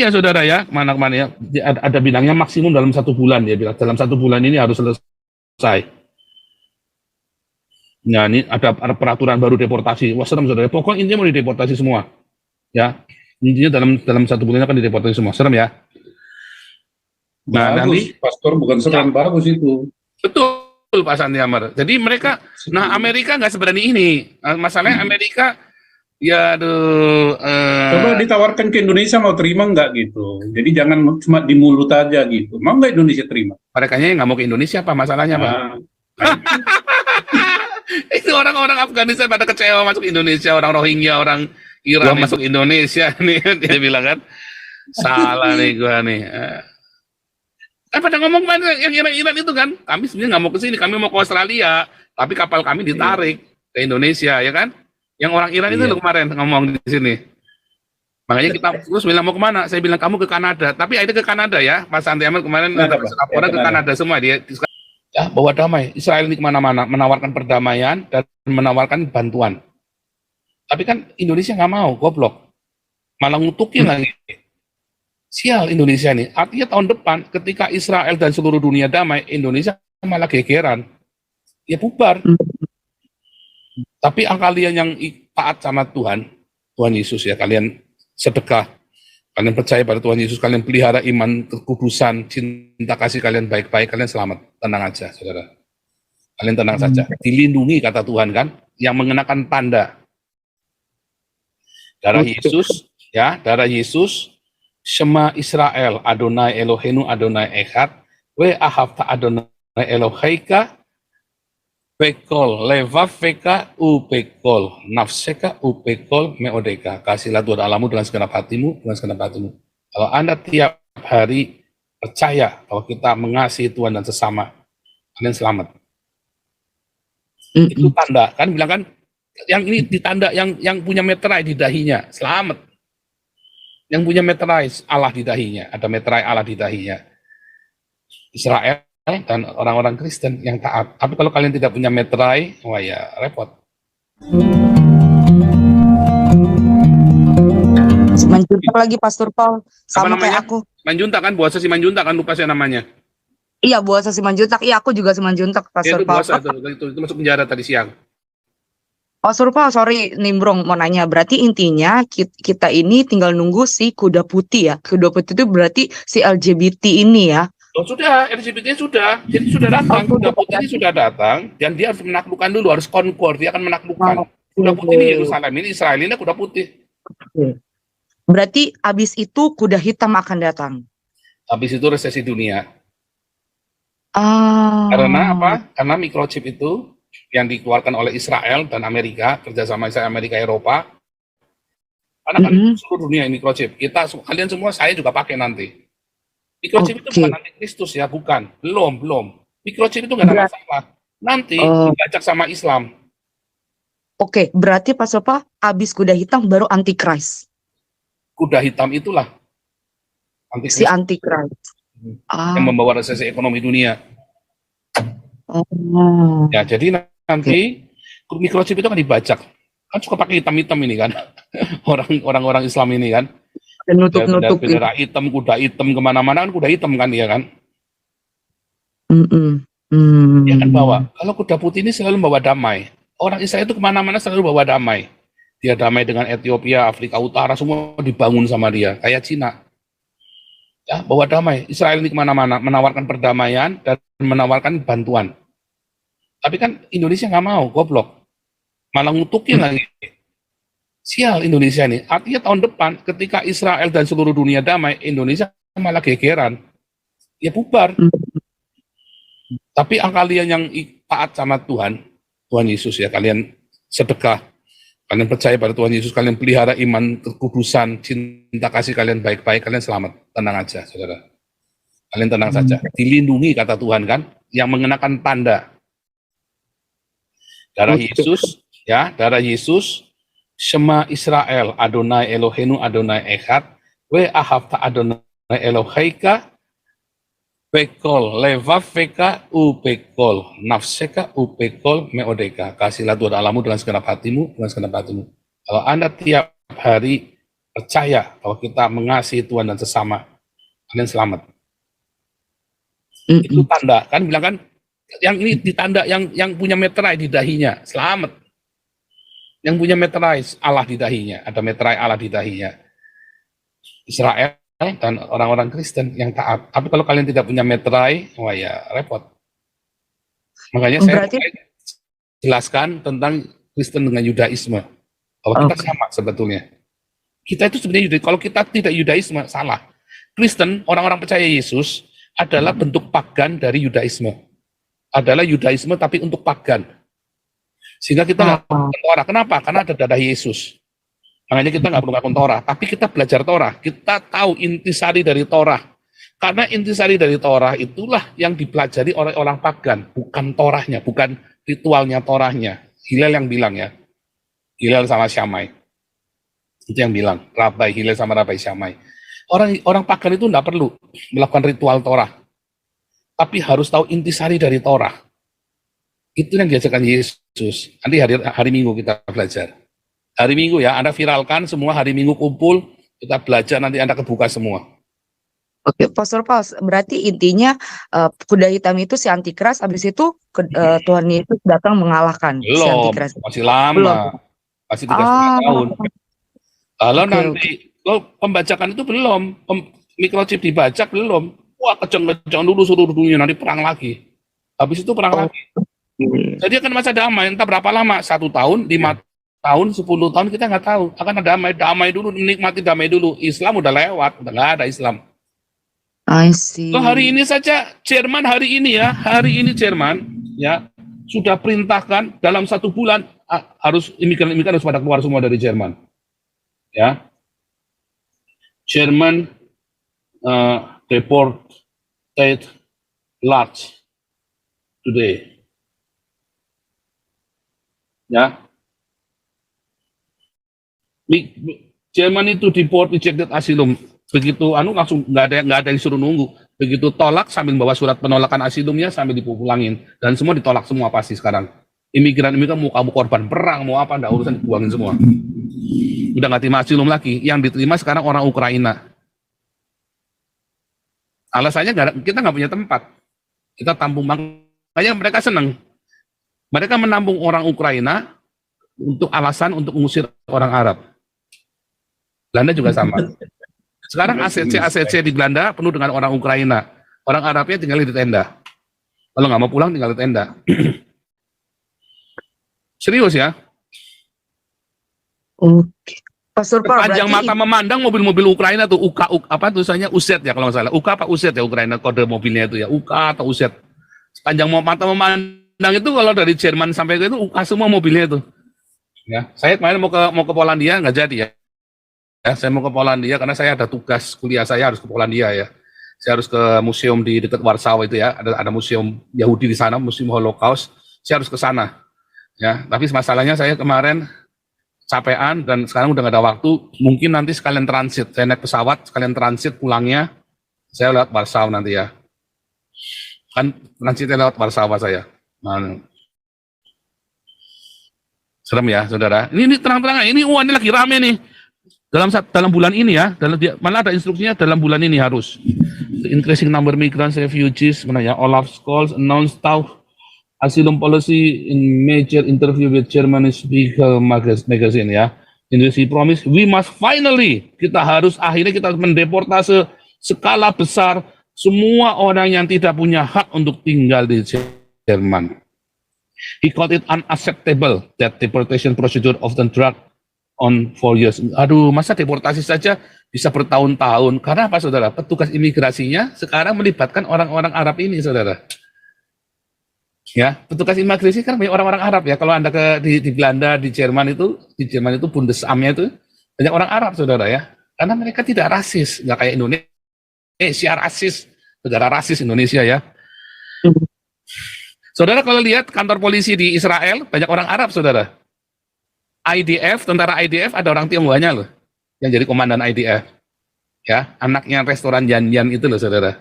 ya saudara ya, kemana-kemana ya, ada bilangnya maksimum dalam 1 bulan ya, bilang dalam 1 bulan ini harus selesai. Nah ini ada peraturan baru deportasi, wah serem saudara, pokoknya intinya mau dideportasi semua, ya intinya dalam 1 bulan akan dideportasi semua, serem ya. Nah bagus, nanti, Pastor, bukan serem, bagus itu. betul Pak Santiamer, jadi mereka, nah Amerika nggak seberani ini, masalahnya Amerika, ya aduh, Coba ditawarkan ke Indonesia mau terima nggak gitu. Jadi jangan cuma di mulut aja gitu. Mau nggak Indonesia terima? mereka nggak mau ke Indonesia Pak, masalahnya Pak. Nah, Itu orang-orang Afghanistan pada kecewa masuk Indonesia, orang Rohingya, orang Iran masuk Indonesia nih, dia bilang kan, salah nih gua nih. Pada ngomong mana yang Iran itu kan, kami sebenarnya nggak mau ke sini, kami mau ke Australia, tapi kapal kami ditarik ke Indonesia, ya kan? Yang orang Iran itu kemarin ngomong di sini. Makanya kita terus bilang mau kemana? Saya bilang kamu ke Kanada, tapi akhirnya ke Kanada ya, Mas Santiamer kemarin ada laporan ke Kanada semua dia. Ya, bawa damai. Israel ini kemana-mana menawarkan perdamaian dan menawarkan bantuan. Tapi kan Indonesia nggak mau, goblok. Malah ngutukin lagi. Sial Indonesia nih. Artinya tahun depan ketika Israel dan seluruh dunia damai, Indonesia malah gegeran. Ya bubar. Tapi kalian yang taat sama Tuhan, Tuhan Yesus ya, kalian sedekah, kalian percaya pada Tuhan Yesus, kalian pelihara iman, kekudusan, cinta kasih kalian baik-baik, kalian selamat. Tenang aja, saudara. Kalian tenang saja. Dilindungi, kata Tuhan kan, yang mengenakan tanda. Darah Yesus, ya, darah Yesus, Shema Israel, Adonai Eloheinu, Adonai Echad, We Ahavta Adonai Eloheika, Pekol, levaveka upekol, nafseka upekol meodeka. Kasihlah Tuhan Allahmu dengan segenap hatimu, dengan segenap hatimu. Kalau Anda tiap hari percaya bahwa kita mengasihi Tuhan dan sesama, kalian selamat. Itu tanda, kan bilang kan, yang ini ditanda, yang punya meterai di dahinya, selamat. Yang punya meterai Allah di dahinya, ada meterai Allah di dahinya. Israel dan orang-orang Kristen yang taat. Tapi kalau kalian tidak punya meterai, wah ya repot. Manjuntak lagi Pastor Paul, sama kayak aku. Manjuntak kan, puasa si Manjuntak kan, lupa saya namanya. Iya, puasa si Manjuntak. Iya, aku juga si Manjuntak, Pastor Paul. Itu masuk penjara tadi siang. Pastor Paul, sorry nimbrong mau nanya. Berarti intinya kita ini tinggal nunggu si kuda putih ya. Kuda putih itu berarti si LGBT ini ya. Oh sudah, LGBT sudah, jadi sudah datang, kuda putih ini sudah datang, dan dia harus menaklukkan dulu, harus conquer, dia akan menaklukkan. Kuda putih ini Yerusalem, ini Israel, ini kuda putih. Berarti abis itu kuda hitam akan datang. Habis itu resesi dunia. Karena apa? Karena microchip itu yang dikeluarkan oleh Israel dan Amerika, kerjasama Israel, Amerika, Eropa. Karena kan seluruh dunia ini microchip. Kalian semua, saya juga pakai nanti. Microchip itu bukan anti Kristus ya, bukan. Belum. Microchip itu nggak ada masalah. Nanti dibajak sama Islam. Oke, berarti pas apa? Abis kuda hitam baru antikris. Kuda hitam itulah antikris. Si antikris. Yang membawa resesi ekonomi dunia. Ya, jadi nanti microchip itu akan dibajak. Kan suka pakai hitam-hitam ini kan. Orang-orang Islam ini kan. Nutup-nutup bendera hitam, kuda hitam, kemana-mana kan kuda hitam kan dia kan. Dia kan bawa. Kalau kuda putih ini selalu bawa damai. Orang Israel itu kemana-mana selalu bawa damai. Dia damai dengan Ethiopia, Afrika Utara, semua dibangun sama dia. Kayak Cina. Ya, bawa damai. Israel ini kemana-mana menawarkan perdamaian dan menawarkan bantuan. Tapi kan Indonesia nggak mau, goblok. Malah ngutukin lagi. Sial Indonesia nih. Artinya tahun depan ketika Israel dan seluruh dunia damai, Indonesia malah gegeran. Ya bubar. Tapi kalian yang taat sama Tuhan, Tuhan Yesus ya, kalian sedekah, kalian percaya pada Tuhan Yesus, kalian pelihara iman, kekudusan, cinta kasih kalian baik-baik, kalian selamat. Tenang aja, saudara. Kalian tenang saja. Dilindungi, kata Tuhan kan, yang mengenakan tanda. Darah Yesus, ya, darah Yesus, Shema Israel, Adonai Eloheinu, Adonai Echad, We Ahavta Adonai Eloheika, Pekol, levaveka upekol, nafseka upekol meodeka. Kasihlah Tuhan Allahmu dengan segenap hatimu, dengan segenap hatimu. Kalau Anda tiap hari percaya bahwa kita mengasihi Tuhan dan sesama, kalian selamat. Itu Mm-mm. tanda, kan bilang kan, yang ini ditanda yang punya meterai di dahinya, selamat. Yang punya meterai Allah di dahinya, ada meterai Allah di dahinya. Israel dan orang-orang Kristen yang taat. Tapi kalau kalian tidak punya meterai, wah ya repot. Makanya saya Berarti mulai jelaskan tentang Kristen dengan Yudaisme. Bahwa kita oke. sama sebetulnya. Kita itu sebenarnya kalau kita tidak Yudaisme, salah. Kristen, orang-orang percaya Yesus, adalah bentuk pagan dari Yudaisme. Adalah Yudaisme tapi untuk pagan. Sehingga kita nggak Oh, perlu Torah. Kenapa? Karena ada darah Yesus. Makanya kita nggak perlu ngaku Torah. Tapi kita belajar Torah. Kita tahu intisari dari Torah. Karena intisari dari Torah itulah yang dipelajari oleh orang pagan. Bukan Torahnya, bukan ritualnya Torahnya. Hillel yang bilang ya. Hillel sama Shammai. Itu yang bilang. Rabai Hillel sama Rabai Shammai. Orang pagan itu nggak perlu melakukan ritual Torah. Tapi harus tahu intisari dari Torah. Itu yang diajarkan Yesus. Nanti hari Minggu kita belajar. Hari Minggu ya, Anda viralkan semua hari Minggu kumpul, kita belajar, nanti Anda kebuka semua. oke, Pastor Paus, berarti intinya kuda hitam itu si antikras, habis itu Tuhan Yesus datang mengalahkan si Belum, antikras. masih Belum. lama. Masih 3,5 Ah, tahun. Kalau oke, nanti, kalau pembajakan itu belum, microchip dibajak belum. Wah, kejang-kejang dulu seluruh dunia, nanti perang lagi. Habis itu perang lagi. oke. Jadi akan masa damai, entah berapa lama, 1 tahun, 5 tahun, 10 tahun, kita nggak tahu. Akan ada damai dulu, nikmati damai dulu. Islam udah lewat, udah nggak ada Islam. I see. Loh, hari ini saja Jerman hari ini Jerman ya sudah perintahkan dalam 1 bulan harus imigran harus pada keluar semua dari Jerman. Ya, Jerman deported large today. Ya, Jerman itu deport rejected asylum. Begitu langsung nggak ada yang disuruh nunggu. Begitu tolak sambil bawa surat penolakan asilumnya sambil dipulangin dan semua ditolak semua pasti sekarang. Imigran mau kamu korban perang mau apa nggak urusan dibuangin semua. Udah nggak terima asilum lagi. Yang diterima sekarang orang Ukraina. Alasannya kita nggak punya tempat. Kita tampung, makanya mereka senang. Mereka menampung orang Ukraina untuk alasan untuk mengusir orang Arab. Belanda juga sama. Sekarang ACC di Belanda penuh dengan orang Ukraina. Orang Arabnya tinggal di tenda. Kalau nggak mau pulang tinggal di tenda. Serius ya. Oke. Pastor Paul, Panjang berarti mata memandang mobil-mobil Ukraina tuh apa tulisannya UZ ya kalau nggak salah. UK apa UZ ya Ukraina kode mobilnya itu ya. UK atau UZ. Panjang mata memandang itu kalau dari Jerman sampai ke itu UK semua mobilnya itu. Ya, saya kemarin mau ke Polandia nggak jadi ya. Ya, saya mau ke Polandia karena saya ada tugas kuliah saya harus ke Polandia ya. Saya harus ke museum di dekat Warsawa itu ya. Ada museum Yahudi di sana, museum Holocaust. Saya harus ke sana. Ya, tapi masalahnya saya kemarin capean dan sekarang udah nggak ada waktu. Mungkin nanti sekalian transit. Saya naik pesawat sekalian transit pulangnya. Saya lewat Warsawa nanti ya. Kan transitnya lewat Warsawa saya. Nah, serem ya, saudara. Ini terang-terangan. Ini lagi rame nih. Dalam bulan ini ya, malah ada instruksinya dalam bulan ini harus. The increasing number migrants, refugees, Olaf Scholz announced tough asylum policy in major interview with Germany's Spiegel magazine ya. In which he promised, we must finally, akhirnya kita mendeportase skala besar semua orang yang tidak punya hak untuk tinggal di Jerman. He called it unacceptable that deportation procedure often drag on 4 years. Aduh, masa deportasi saja bisa bertahun-tahun. Karena apa, saudara? Petugas imigrasinya sekarang melibatkan orang-orang Arab ini, saudara. Ya, petugas imigrasi kan banyak orang-orang Arab ya. Kalau Anda di Belanda, di Jerman itu Bundesamtnya itu banyak orang Arab, saudara ya. Karena mereka tidak rasis, nggak kayak Indonesia rasis, negara rasis Indonesia ya. Saudara kalau lihat kantor polisi di Israel banyak orang Arab, saudara. tentara IDF ada orang Tionghoanya loh, yang jadi komandan IDF. Ya, anaknya restoran Janjan itu loh, saudara.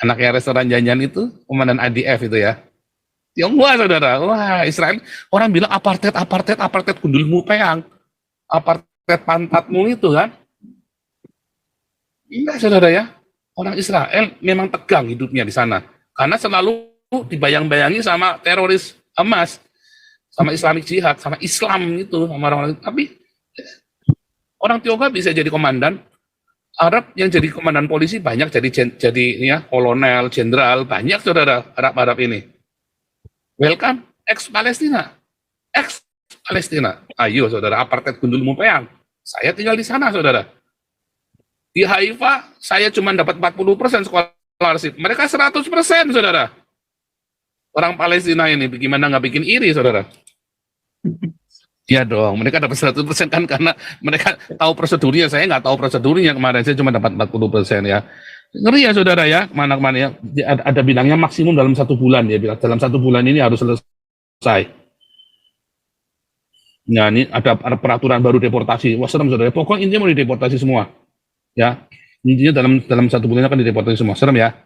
Anaknya restoran Janjan itu komandan IDF itu ya. Tionghoa, saudara. Wah, Israel. Orang bilang apartheid gundulmu peang. Apartheid pantatmu itu kan. Enggak, saudara ya. Orang Israel memang tegang hidupnya di sana. Karena selalu dibayang-bayangi sama teroris Hamas, sama Islamic Jihad, sama Islam itu, sama orang-orang. Tapi orang Tiongkok bisa jadi komandan, Arab yang jadi komandan polisi banyak, jadi ya kolonel, jenderal, banyak saudara Arab ini. Welcome, ex-Palestina. Ex-Palestina. Ayo saudara, apartheid gundul mupeang. Saya tinggal di sana saudara. Di Haifa, saya cuma dapat 40% scholarship. Mereka 100% saudara. Orang Palestina ini, gimana nggak bikin iri saudara? Iya dong, mereka dapat 100% kan karena mereka tahu prosedurnya. Saya nggak tahu prosedurnya kemarin, saya cuma dapat 40% ya. Ngeri ya saudara ya, mana-mana ya. Ada bilangnya maksimum dalam 1 bulan ya, bilang dalam 1 bulan ini harus selesai. Nah ini ada peraturan baru deportasi. Wah serem saudara. Pokoknya intinya mau dideportasi semua. Ya, intinya dalam 1 bulan akan dideportasi semua. Serem ya.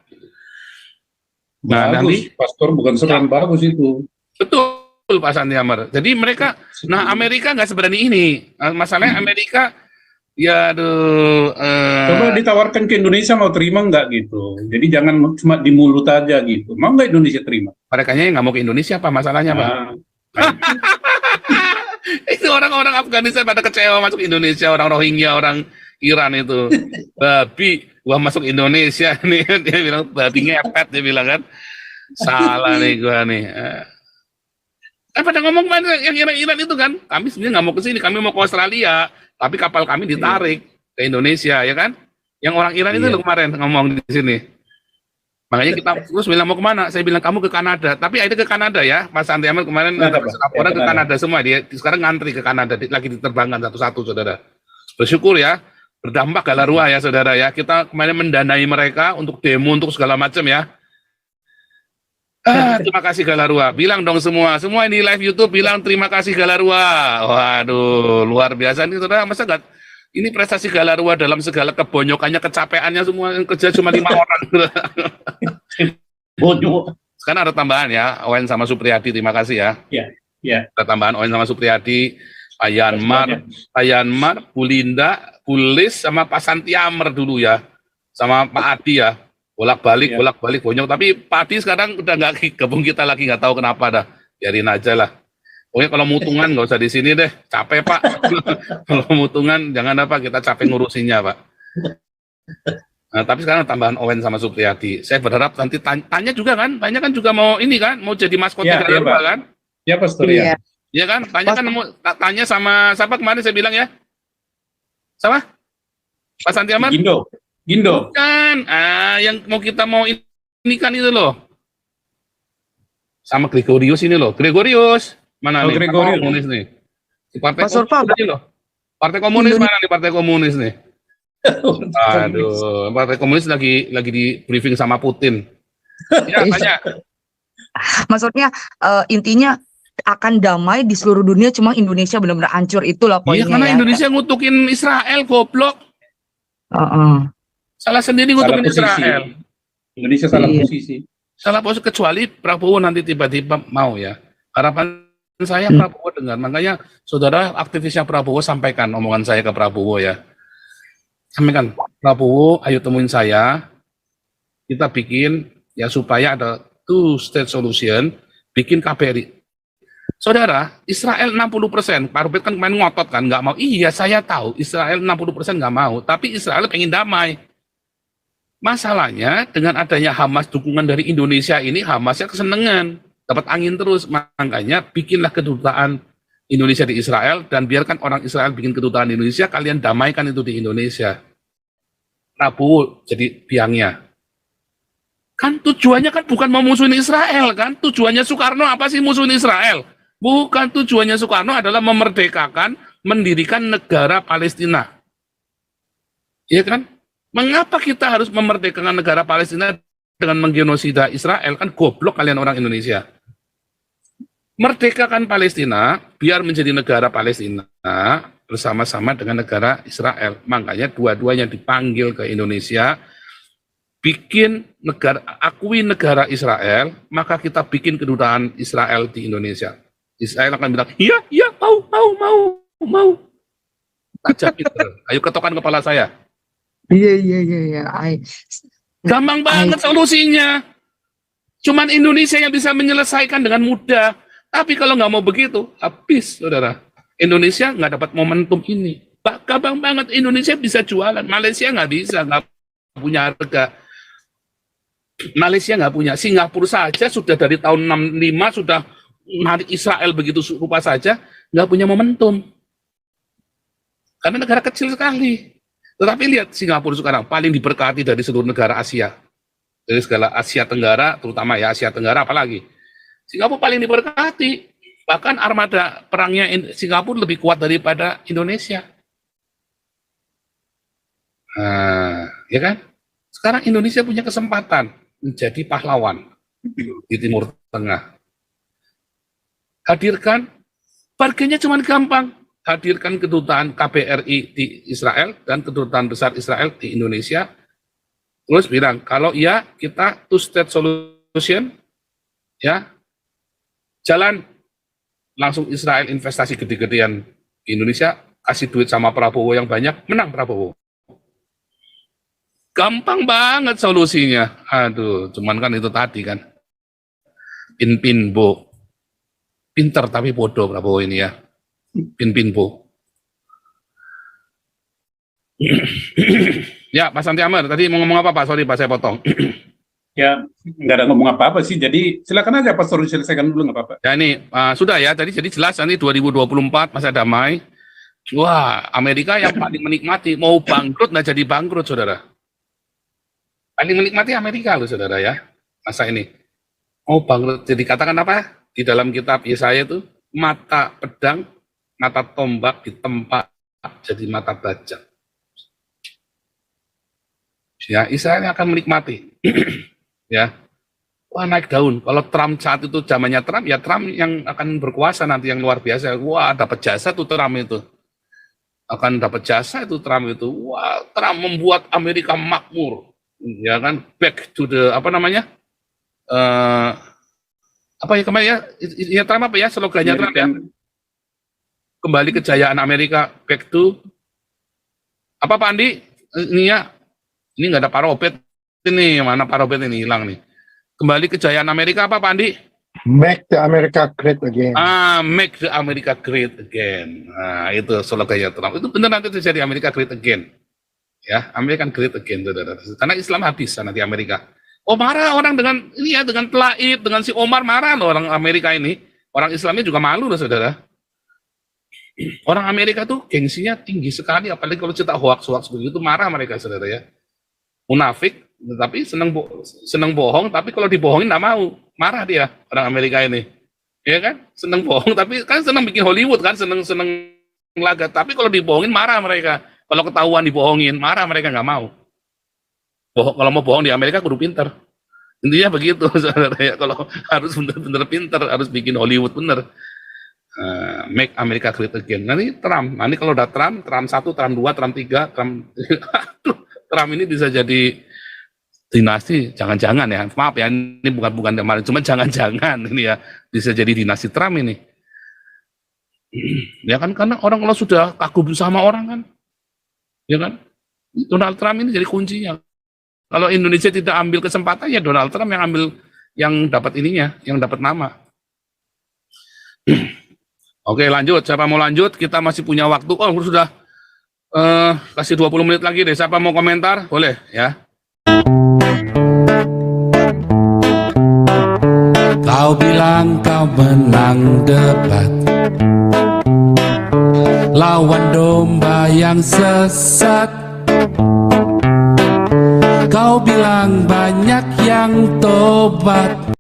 Nah, Bagus, Pastor, bukan serem, bagus itu. Betul Pak Santi Amar. Jadi mereka, nah Amerika nggak seberani ini. Masalahnya Amerika, ya aduh. Coba ditawarkan ke Indonesia mau terima nggak gitu. Jadi jangan cuma di mulut aja gitu. Mau nggak Indonesia terima? Mereka yang nggak mau ke Indonesia apa masalahnya Pak? Itu orang-orang Afghanistan pada kecewa masuk Indonesia, orang Rohingya, orang Iran itu. Babi, gua masuk Indonesia nih. Dia bilang, babi ngepet, dia bilang kan. Salah nih gua nih. Pada ngomong yang Iran itu kan, kami sebenarnya nggak mau ke sini, kami mau ke Australia, tapi kapal kami ditarik ke Indonesia, ya kan? Yang orang Iran itu loh kemarin ngomong di sini. Makanya kita terus bilang mau kemana? Saya bilang kamu ke Kanada, tapi akhirnya ke Kanada ya, Mas Santi Ahmad kemarin laporan ke Kanada semua, dia sekarang ngantri ke Kanada, lagi diterbangkan satu-satu, saudara. Bersyukur ya, berdampak Galarua ya, saudara ya. Kita kemarin mendanai mereka untuk demo, untuk segala macam ya. Terima kasih Galarua. Bilang dong semua ini live YouTube bilang terima kasih Galarua. Waduh, luar biasa nih saudara. Masa nggak? Ini prestasi Galarua dalam segala kebonyokannya, kecapeannya semua yang kerja cuma 5 orang. Bonyok. Sekarang ada tambahan ya, Owen sama Supriyadi. Terima kasih ya. Ya. Ada tambahan Owen sama Supriyadi, Ayanmar, Bulinda, Bulis sama Pak Santi Amar dulu ya, sama Pak Adi ya. Bolak-balik bonyok. Tapi Pak Adi sekarang udah nggak gabung kita lagi, nggak tahu kenapa dah. Biarin aja lah. Pokoknya kalau mutungan nggak usah di sini deh, capek Pak. Kalau mutungan jangan apa, kita capek ngurusinnya Pak. Nah, tapi sekarang tambahan Owen sama Supriyadi. Saya berharap nanti tanya juga kan, tanya kan juga mau ini kan, mau jadi maskotnya Galarua kan? Ya Pastor ya. Iya kan, tanya kan mau tanya sama siapa kemarin saya bilang ya? Sama? Pak Santi Ahmad? Gindo. Bukan, yang kita mau ini kan itu loh. Sama Gregorius ini loh. Gregorius. Mana nih? Gregorius. Komunis nih. Di Partai Pak Surpa, Komunis loh. Partai Komunis mana nih Partai Komunis nih? Aduh, Partai Komunis lagi di briefing sama Putin. Ya, tanya. maksudnya intinya akan damai di seluruh dunia, cuma Indonesia benar-benar hancur, itulah Iya, poinnya karena ya. Indonesia ngutukin Israel, goblok. Salah sendiri ngutukin Israel. Indonesia salah posisi. Salah posisi, kecuali Prabowo nanti tiba-tiba mau ya. Harapan saya Prabowo dengar. Makanya saudara aktivisnya Prabowo sampaikan omongan saya ke Prabowo ya. Sampaikan, Prabowo ayo temuin saya. Kita bikin ya supaya ada two-state solution, bikin KBRI. Saudara, Israel 60%, Pak Rupit kan kemarin ngotot kan, nggak mau. Iya, saya tahu Israel 60% nggak mau, tapi Israel pengen damai. Masalahnya dengan adanya Hamas, dukungan dari Indonesia ini, Hamasnya kesenengan, dapat angin terus. Makanya bikinlah kedutaan Indonesia di Israel dan biarkan orang Israel bikin kedutaan di Indonesia, kalian damaikan itu di Indonesia. Prabowo jadi biangnya. Kan tujuannya kan bukan mau musuhin Israel kan? Tujuannya Soekarno apa sih musuhin Israel? Bukan, tujuannya Soekarno adalah memerdekakan, mendirikan negara Palestina. Iya kan? Mengapa kita harus memerdekakan negara Palestina dengan menggenosida Israel? Kan goblok kalian orang Indonesia. Merdekakan Palestina biar menjadi negara Palestina bersama-sama dengan negara Israel. Makanya dua-duanya dipanggil ke Indonesia, bikin negara, akui negara Israel, maka kita bikin kedutaan Israel di Indonesia. Israel akan bilang, iya, mau. Tajam Peter, ayo ketokan kepala saya. Iya. Gampang banget solusinya. Cuman Indonesia yang bisa menyelesaikan dengan mudah. Tapi kalau nggak mau begitu, habis, saudara. Indonesia nggak dapat momentum ini. Gampang banget, Indonesia bisa jualan. Malaysia nggak bisa, nggak punya harga. Malaysia nggak punya. Singapura saja sudah dari tahun 65 sudah menarik Israel begitu rupa saja, nggak punya momentum. Karena negara kecil sekali. Tetapi lihat Singapura sekarang paling diberkati dari seluruh negara Asia. Dari segala Asia Tenggara, terutama ya Asia Tenggara apalagi. Singapura paling diberkati. Bahkan armada perangnya Singapura lebih kuat daripada Indonesia. Nah, ya kan? Sekarang Indonesia punya kesempatan menjadi pahlawan di Timur Tengah. Hadirkan, bargainya cuma gampang. Hadirkan kedutaan KBRI di Israel dan kedutaan besar Israel di Indonesia. Terus bilang, kalau ya kita two-state solution, ya jalan langsung Israel investasi gede-gedean di Indonesia, kasih duit sama Prabowo yang banyak, menang Prabowo. Gampang banget solusinya. Aduh, cuman kan itu tadi kan. Pin-pin, Bo. Pinter tapi bodoh Prabowo ini ya. Pin-pin, Bo. Ya, Pak Santi Amar, tadi mau ngomong apa, Pak? Sorry, Pak, saya potong. Ya, nggak ada ngomong apa-apa sih. Jadi silakan aja Pak Sori selesaikan dulu, nggak apa-apa. Ya ini, sudah ya, tadi jadi jelas nanti 2024 masa damai. Wah, Amerika yang paling menikmati. Mau bangkrut, nggak jadi bangkrut, saudara. Paling menikmati Amerika loh, saudara ya. Masa ini. Mau bangkrut, jadi katakan apa? Di dalam kitab Yesaya itu, mata pedang, mata tombak ditempa jadi mata bajak. Ya, Israel yang akan menikmati. Ya, wah naik daun. Kalau Trump saat itu zamannya Trump, ya Trump yang akan berkuasa nanti yang luar biasa. Wah, dapat jasa tuh Trump itu. Akan dapat jasa itu Trump itu. Wah, Trump membuat Amerika makmur. Ya kan, back to the apa namanya? Apa ya kemarin ya? Ya Trump apa ya slogannya Trump ya? Kembali kejayaan Amerika, back to apa Pak Andi? Ini ya, ini nggak ada Pak Robert. Ini mana Pak Robert ini hilang nih. Kembali kejayaan Amerika apa Pak Andi? Make the America great again. Make the America great again. Nah, itu slogannya Trump. Itu benar nanti terjadi Amerika great again. Ya, Amerika great again. Karena Islam habis nanti Amerika. Oh marah orang dengan ini ya, dengan Tlaib, dengan si Omar marah loh orang Amerika ini. Orang Islamnya juga malu loh saudara. Orang Amerika tuh gengsinya tinggi sekali, apalagi kalau cetak hoax-hoax begitu marah mereka saudara ya. Munafik, tapi seneng bohong, tapi kalau dibohongin nggak mau, marah dia orang Amerika ini, ya kan? Seneng bohong, tapi kan seneng bikin Hollywood kan, seneng laga, tapi kalau dibohongin marah mereka. Kalau ketahuan dibohongin, marah mereka nggak mau. Kalau mau bohong di Amerika kudu pinter. Intinya begitu, saudara ya. Kalau harus bener-bener pinter, harus bikin Hollywood bener. Make America great again. Nanti Trump, nanti kalau udah Trump 1, Trump 2, Trump 3, Trump ini bisa jadi dinasti, jangan-jangan ya, maaf ya, ini bukan kemarin, cuma jangan-jangan ini ya, bisa jadi dinasti Trump ini. Ya kan, karena orang kalau sudah kagum sama orang kan, ya kan, Donald Trump ini jadi kuncinya. Kalau Indonesia tidak ambil kesempatan, ya Donald Trump yang ambil, yang dapat ininya, yang dapat nama. Oke, lanjut. Siapa mau lanjut? Kita masih punya waktu. Oh, sudah kasih 20 menit lagi deh. Siapa mau komentar? Boleh ya. Kau bilang kau menang debat, lawan domba yang sesat. Kau bilang banyak yang tobat.